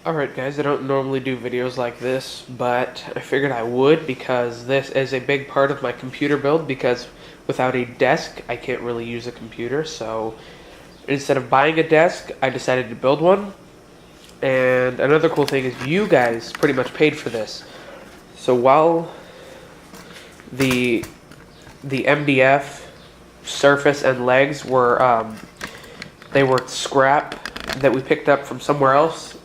Alright guys, I don't normally do videos like this, but I figured I would because this is a big part of my computer build, because without a desk, I can't really use a computer. So instead of buying a desk, I decided to build one. And another cool thing is you guys pretty much paid for this. So while the MDF surface and legs were they were scrap that we picked up from somewhere else,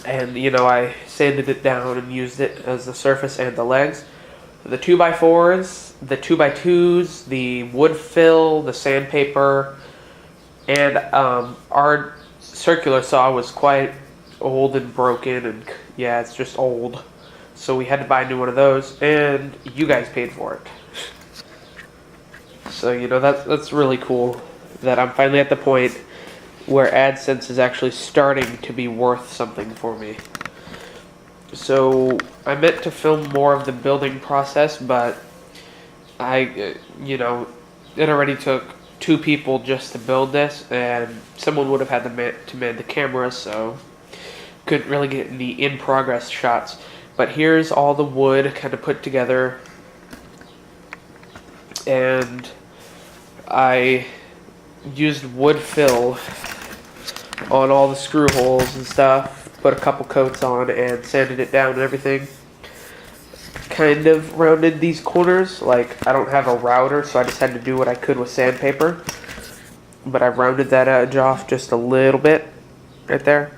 and I sanded it down and used it as the surface and the legs. The 2x4s, the 2x2s, the wood fill, the sandpaper, and our circular saw was quite old and broken, and yeah, it's just old. So we had to buy a new one of those, and you guys paid for it. So that's really cool that I'm finally at the point where AdSense is actually starting to be worth something for me. So I meant to film more of the building process, but it already took 2 people just to build this, and someone would have had to man the camera, so couldn't really get any in-progress shots. But here's all the wood kind of put together, and I used wood fill on all the screw holes and stuff, put a couple coats on and sanded it down and everything. Kind of rounded these corners. Like, I don't have a router, so I just had to do what I could with sandpaper, but I rounded that edge off just a little bit right there,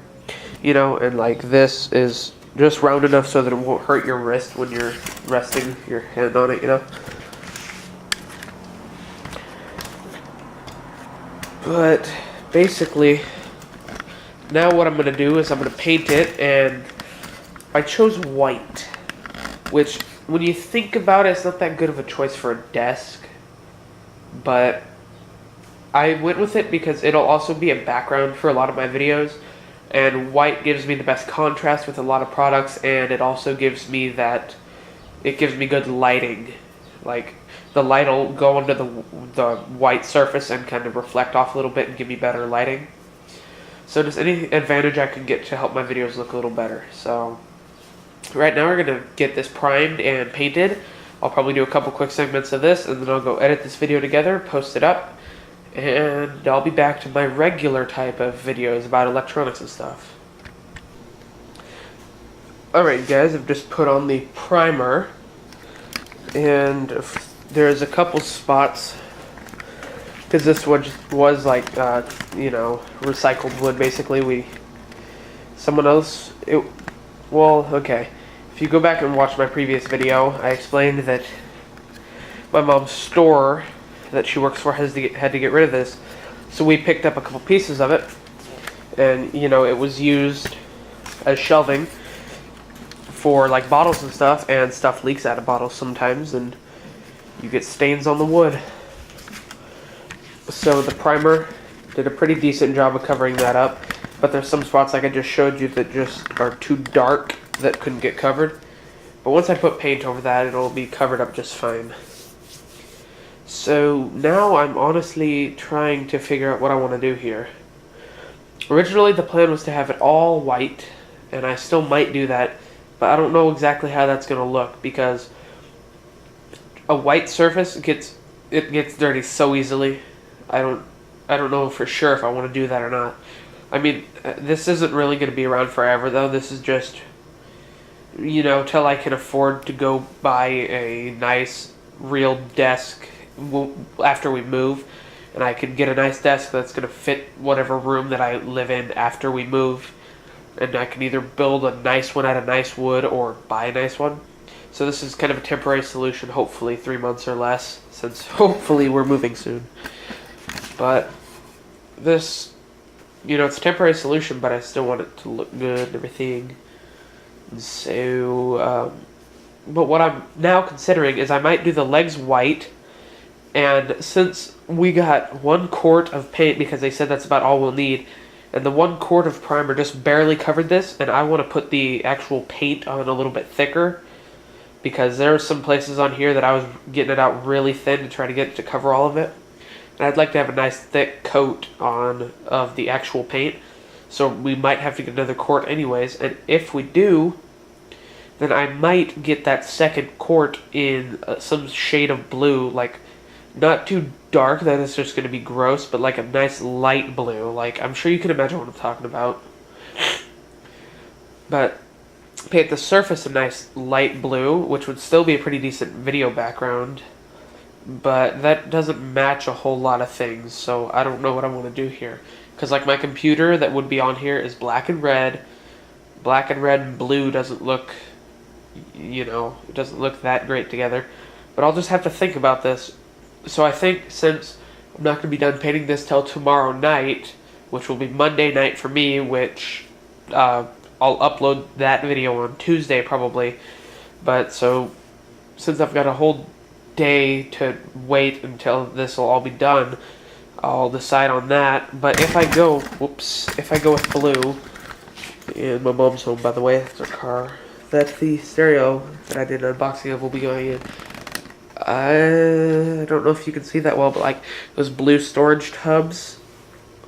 and like this is just round enough so that it won't hurt your wrist when you're resting your hand on it, But basically, now what I'm going to do is I'm going to paint it, and I chose white, which when you think about it, it's not that good of a choice for a desk, but I went with it because it'll also be a background for a lot of my videos, and white gives me the best contrast with a lot of products, and it also gives me good lighting. Like, the light will go into the white surface and kind of reflect off a little bit and give me better lighting. So just any advantage I can get to help my videos look a little better. So right now we're going to get this primed and painted. I'll probably do a couple quick segments of this, and then I'll go edit this video together, post it up, and I'll be back to my regular type of videos about electronics and stuff. Alright guys, I've just put on the primer, and there's a couple spots, because this was like, recycled wood, basically. Okay. If you go back and watch my previous video, I explained that my mom's store that she works for had to get rid of this. So we picked up a couple pieces of it, and, it was used as shelving for, like, bottles and stuff leaks out of bottles sometimes, and you get stains on the wood. So the primer did a pretty decent job of covering that up, but there's some spots like I just showed you that just are too dark that couldn't get covered. But once I put paint over that, it'll be covered up just fine. So now I'm honestly trying to figure out what I want to do here. Originally the plan was to have it all white, and I still might do that, but I don't know exactly how that's going to look, because a white surface gets dirty so easily. I don't know for sure if I want to do that or not. I mean, this isn't really going to be around forever, though. This is just, till I can afford to go buy a nice, real desk after we move. And I can get a nice desk that's going to fit whatever room that I live in after we move. And I can either build a nice one out of nice wood or buy a nice one. So this is kind of a temporary solution, hopefully 3 months or less, since hopefully we're moving soon. But this, it's a temporary solution, but I still want it to look good and everything. And so, but what I'm now considering is I might do the legs white, and since we got 1 quart of paint, because they said that's about all we'll need, and the 1 quart of primer just barely covered this, and I want to put the actual paint on a little bit thicker, because there are some places on here that I was getting it out really thin to try to get it to cover all of it. And I'd like to have a nice thick coat on of the actual paint. So we might have to get another quart anyways. And if we do, then I might get that second quart in some shade of blue, like not too dark that it's just going to be gross, but like a nice light blue. Like, I'm sure you can imagine what I'm talking about. But paint the surface a nice light blue, which would still be a pretty decent video background. But that doesn't match a whole lot of things, so I don't know what I want to do here. Because like my computer that would be on here is black and red. Black and red and blue doesn't look, it doesn't look that great together. But I'll just have to think about this. So I think since I'm not going to be done painting this till tomorrow night, which will be Monday night for me, which I'll upload that video on Tuesday probably. But so since I've got a whole day to wait until this will all be done, I'll decide on that. But if I go with blue, and my mom's home, by the way, that's her car. That's the stereo that I did an unboxing of will be going in. I don't know if you can see that well, but like those blue storage tubs,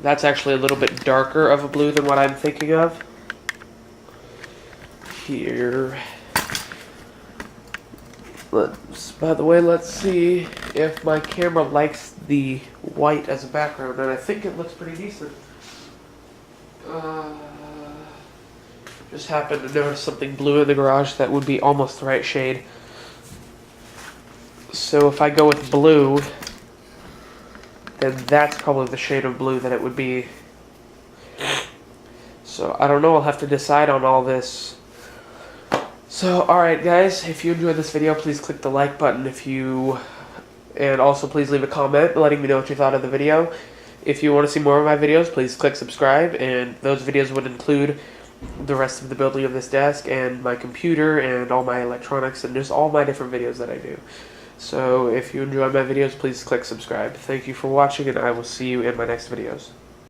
that's actually a little bit darker of a blue than what I'm thinking of. Here. By the way, let's see if my camera likes the white as a background, and I think it looks pretty decent. Just happened to notice something blue in the garage that would be almost the right shade. So if I go with blue, then that's probably the shade of blue that it would be. So I don't know, I'll have to decide on all this. So alright guys, if you enjoyed this video, please click the like button and also please leave a comment letting me know what you thought of the video. If you want to see more of my videos, please click subscribe, and those videos would include the rest of the building of this desk and my computer and all my electronics and just all my different videos that I do. So if you enjoy my videos, please click subscribe. Thank you for watching, and I will see you in my next videos.